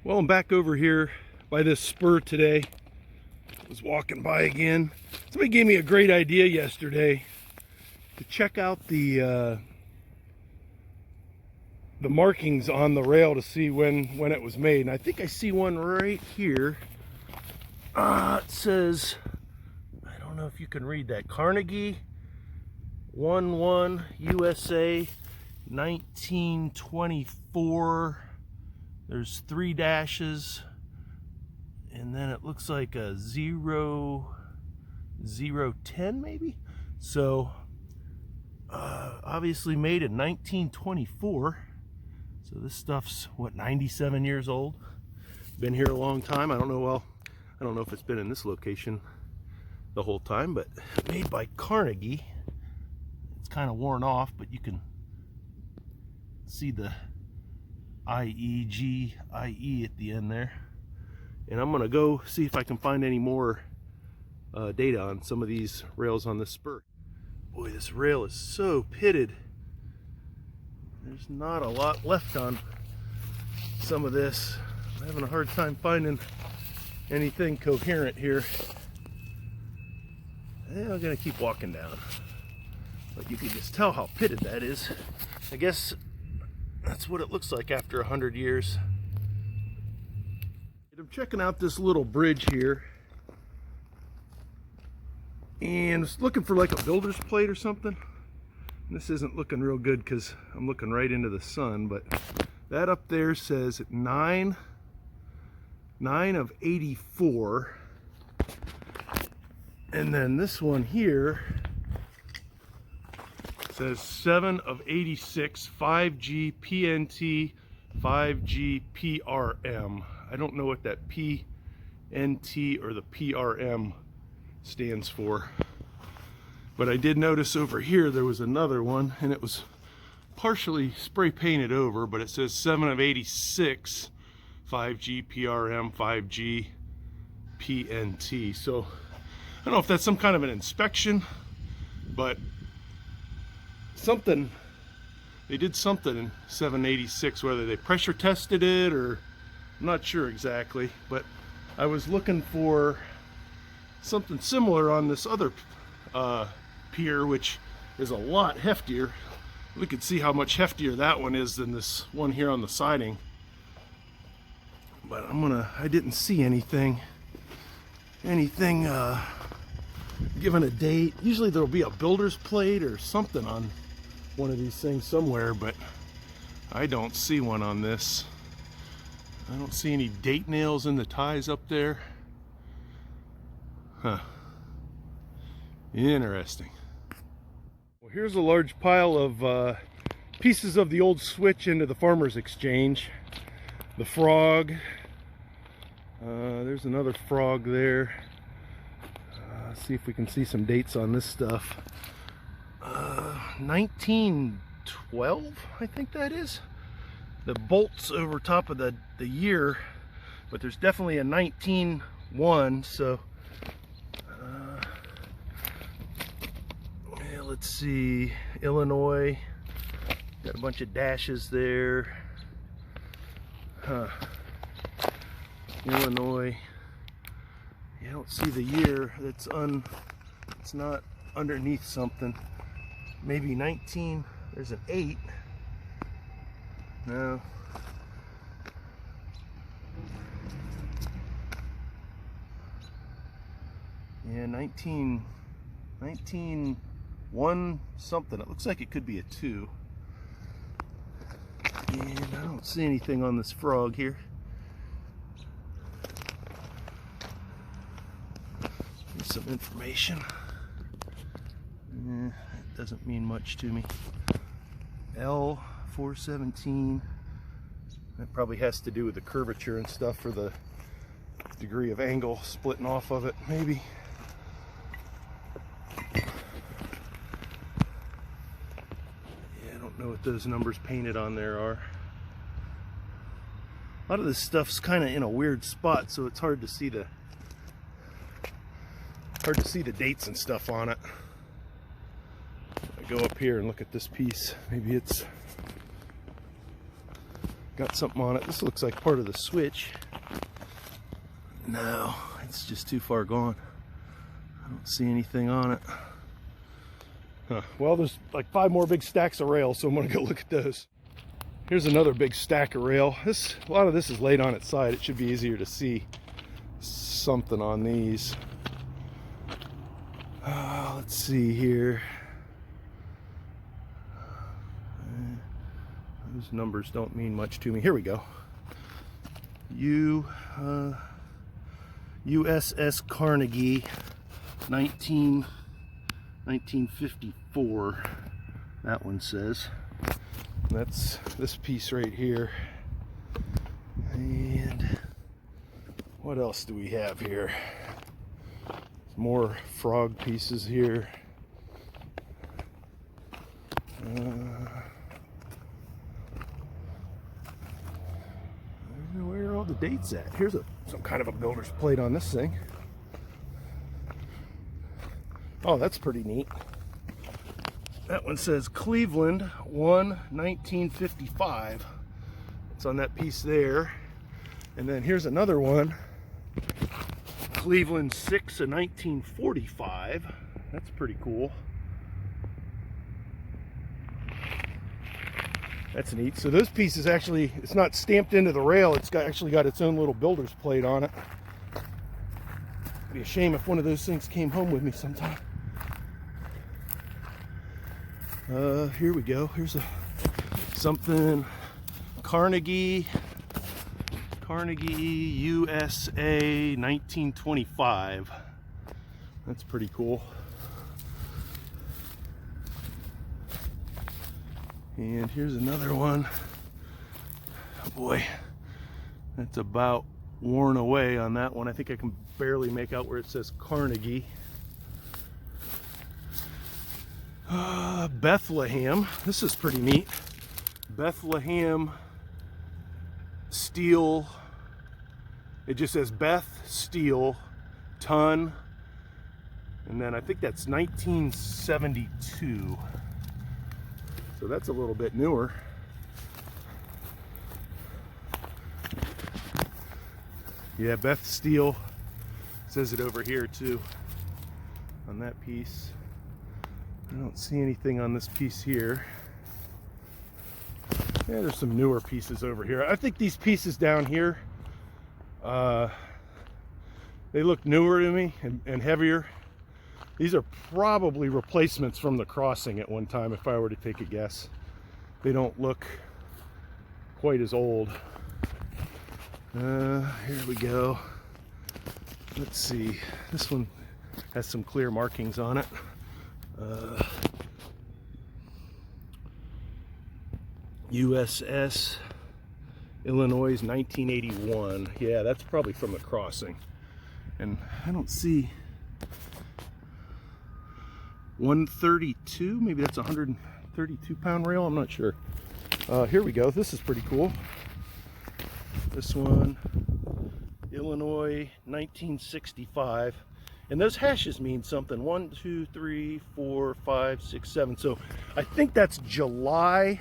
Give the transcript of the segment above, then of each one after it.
Well, I'm back over here by this spur today. I was walking by again. Somebody gave me a great idea yesterday to check out the markings on the rail to see when it was made. And I think I see one right here. It says, I don't know if you can read that, Carnegie 11 USA 1924. There's 3 dashes, and then it looks like a 010 maybe. So obviously made in 1924. So this stuff's what, 97 years old. Been here a long time. I don't know, well, I don't know if it's been in this location the whole time, but made by Carnegie. It's kind of worn off, but you can see the IEGIE at the end there. And I'm gonna go see if I can find any more data on some of these rails on this spur. Boy, this rail is so pitted. There's not a lot left on some of this. I'm having a hard time finding anything coherent here. I'm gonna keep walking down, but you can just tell how pitted that is. I guess that's what it looks like after 100 years. I'm checking out this little bridge here, and I was looking for like a builder's plate or something. And this isn't looking real good because I'm looking right into the sun, but that up there says 9 of 84. And then this one here says 7 of 86, 5G PNT, 5G PRM. I don't know what that PNT or the PRM stands for, but I did notice over here there was another one, and it was partially spray painted over, but it says 7 of 86, 5G PRM, 5G PNT. So I don't know if that's some kind of an inspection, but something, they did something in 786, whether they pressure tested it or I'm not sure exactly, but I was looking for something similar on this other pier, which is a lot heftier. We could see how much heftier that one is than this one here on the siding, but I didn't see anything given a date. Usually there'll be a builder's plate or something on one of these things somewhere, but I don't see one on this. I don't see any date nails in the ties up there. Huh. Interesting. Well, here's a large pile of pieces of the old switch into the Farmers Exchange. The frog. There's another frog there. See if we can see some dates on this stuff. 1912, I think that is. The bolts over top of the year, but there's definitely a 1901. So yeah, let's see, Illinois, got a bunch of dashes there. Illinois. You don't see the year. It's not underneath something. Maybe 19. There's an 8. No. Yeah, 1901 something. It looks like it could be a 2. And I don't see anything on this frog here. Here's some information. It doesn't mean much to me. L417. That probably has to do with the curvature and stuff, for the degree of angle splitting off of it, maybe. Yeah, I don't know what those numbers painted on there are. A lot of this stuff's kind of in a weird spot, so it's hard to see the dates and stuff on it. I go up here and look at this piece. Maybe it's got something on it. This looks like part of the switch. No, it's just too far gone. I don't see anything on it. Huh. Well, there's like 5 more big stacks of rail, so I'm gonna go look at those. Here's another big stack of rail. A lot of this is laid on its side. It should be easier to see something on these. Let's see here. Those numbers don't mean much to me. Here we go. USS Carnegie, 1954. That one says. That's this piece right here. And what else do we have here? More frog pieces here. Where are all the dates at? Here's some kind of a builder's plate on this thing. Oh, that's pretty neat. That one says Cleveland 1, 1955. It's on that piece there. And then here's another one. Cleveland 6 of 1945. That's pretty cool. That's neat. So those pieces actually, it's not stamped into the rail. It's actually got its own little builder's plate on it. It'd be a shame if one of those things came home with me sometime. Here we go. Here's something Carnegie USA 1925. That's pretty cool. And here's another one. Oh boy, that's about worn away on that one. I think I can barely make out where it says Carnegie. Bethlehem. This is pretty neat. Bethlehem steel. It just says Beth Steel ton. And then I think that's 1972. So that's a little bit newer. Yeah, Beth Steel says it over here too on that piece. I don't see anything on this piece here. Yeah, there's some newer pieces over here. I think these pieces down here, they look newer to me and heavier. These are probably replacements from the crossing at one time, if I were to take a guess. They don't look quite as old. Here we go. Let's see. This one has some clear markings on it. USS Illinois 1981. Yeah, that's probably from the crossing. And I don't see 132, maybe that's 132 pound rail, I'm not sure. Here we go. This is pretty cool. This one, Illinois 1965. And those hashes mean something. 1, 2, 3, 4, 5, 6, 7. So I think that's July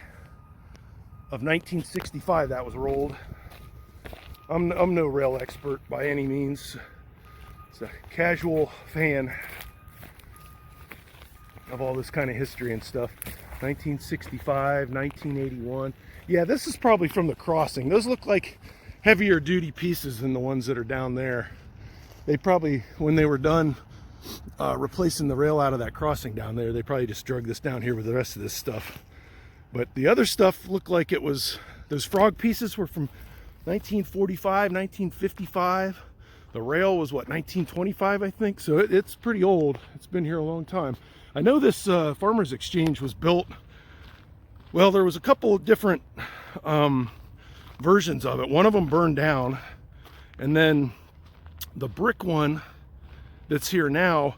of 1965 that was rolled. I'm no rail expert by any means. It's a casual fan of all this kind of history and stuff. 1965, 1981. Yeah, this is probably from the crossing. Those look like heavier duty pieces than the ones that are down there. They probably, when they were done replacing the rail out of that crossing down there, they probably just drug this down here with the rest of this stuff. But the other stuff looked like it was, those frog pieces were from 1945, 1955. The rail was what, 1925, I think? So it's pretty old. It's been here a long time. I know this Farmers Exchange was built, well, there was a couple of different versions of it. One of them burned down, and then the brick one that's here now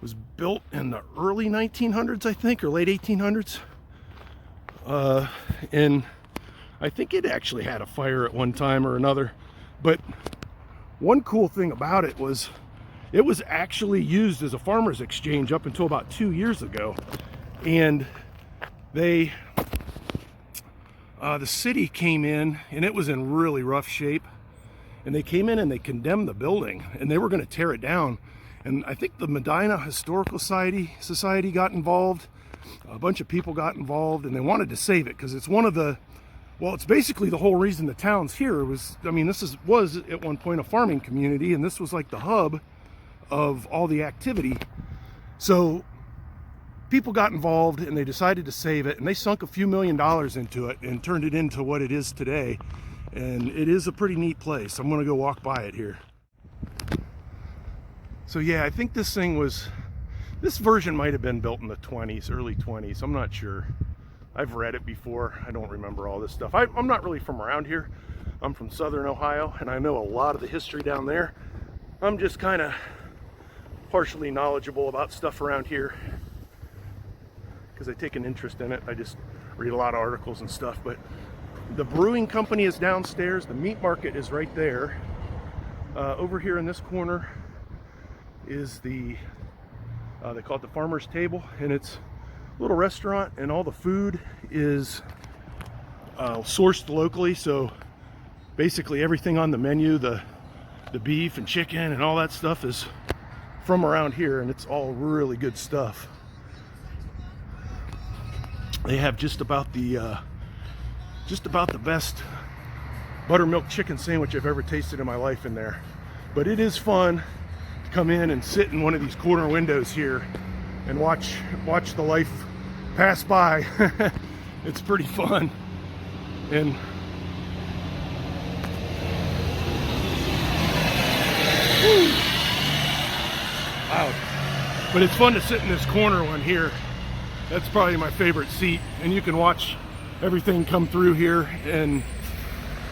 was built in the early 1900s, I think, or late 1800s. And I think it actually had a fire at one time or another. But one cool thing about it was actually used as a farmer's exchange up until about 2 years ago. And they the city came in, and it was in really rough shape. And they came in and they condemned the building, and they were going to tear it down. And I think the Medina Historical Society got involved. A bunch of people got involved, and they wanted to save it because it's one of the, well, it's basically the whole reason the town's here. Was, I mean, was at one point a farming community, and this was like the hub of all the activity. So people got involved, and they decided to save it, and they sunk a few $1 million into it and turned it into what it is today. And it is a pretty neat place. I'm gonna go walk by it here. So yeah, I think this version might have been built in the 20s, early 20s. I'm not sure. I've read it before. I don't remember all this stuff. I'm not really from around here. I'm from Southern Ohio, and I know a lot of the history down there. I'm just kind of partially knowledgeable about stuff around here because I take an interest in it. I just read a lot of articles and stuff. But the brewing company is downstairs. The meat market is right there. Over here in this corner is the, they call it the Farmer's Table, and it's a little restaurant, and all the food is sourced locally. So basically everything on the menu, the beef and chicken and all that stuff is from around here, and it's all really good stuff. They have just about the best buttermilk chicken sandwich I've ever tasted in my life in there. But it is fun to come in and sit in one of these corner windows here and watch the life pass by. It's pretty fun. And wow. But it's fun to sit in this corner one here. That's probably my favorite seat, and you can watch everything come through here. And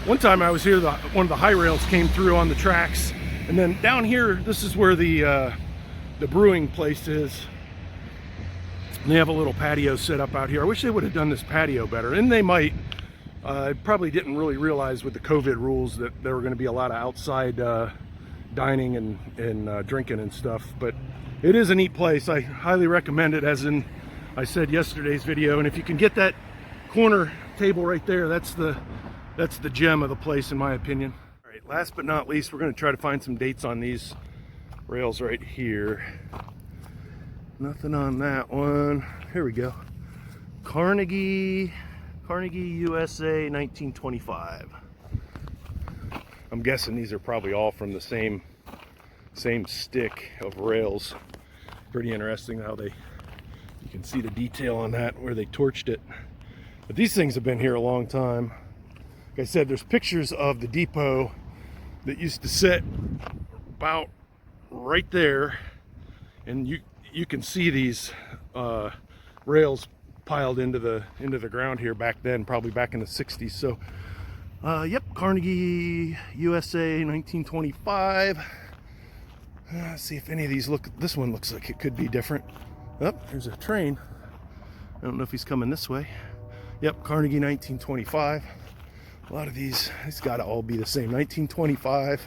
one time I was here, one of the high rails came through on the tracks, and then down here, this is where the brewing place is. And they have a little patio set up out here. I wish they would have done this patio better, and they might. I probably didn't really realize with the COVID rules that there were going to be a lot of outside dining and drinking and stuff. But it is a neat place. I highly recommend it, as in I said yesterday's video. And if you can get that corner table right there, that's the gem of the place, in my opinion. All right, last but not least, we're going to try to find some dates on these rails right here. Nothing on that one. Here we go. Carnegie, USA, 1925. I'm guessing these are probably all from the same stick of rails. Pretty interesting how you can see the detail on that where they torched it. But these things have been here a long time. Like I said, there's pictures of the depot that used to sit about right there, and you can see these rails piled into the ground here back then, probably back in the 60s. So yep, Carnegie, USA, 1925. Let's see if any of these this one looks like it could be different. Oh, there's a train. I don't know if he's coming this way. Yep, Carnegie, 1925. A lot of these, it's got to all be the same. 1925.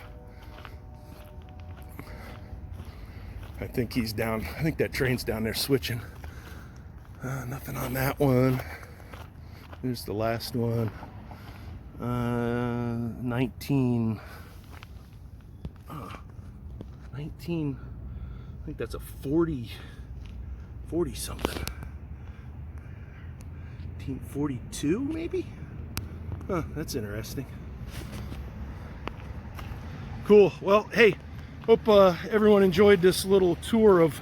I think he's down. I think that train's down there switching. Nothing on that one. Here's the last one. 19. I think that's a 40 something. 1942 maybe? Huh, that's interesting. Cool. Well, hey, hope everyone enjoyed this little tour of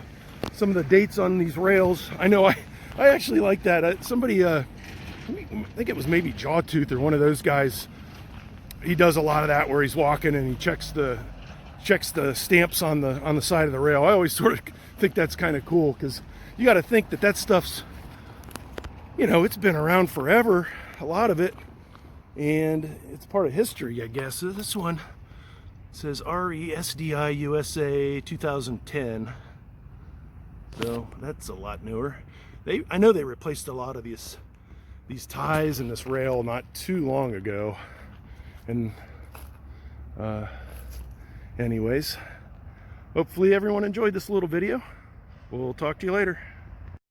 some of the dates on these rails. I know I actually like that. Somebody, I think it was maybe Jawtooth or one of those guys. He does a lot of that where he's walking and he checks the stamps on the side of the rail. I always sort of think that's kind of cool, because you got to think that stuff's, you know, it's been around forever, a lot of it, and it's part of history, I guess. So this one says RESDI USA 2010, so that's a lot newer. I know they replaced a lot of these ties and this rail not too long ago, and anyways, hopefully everyone enjoyed this little video. We'll talk to you later.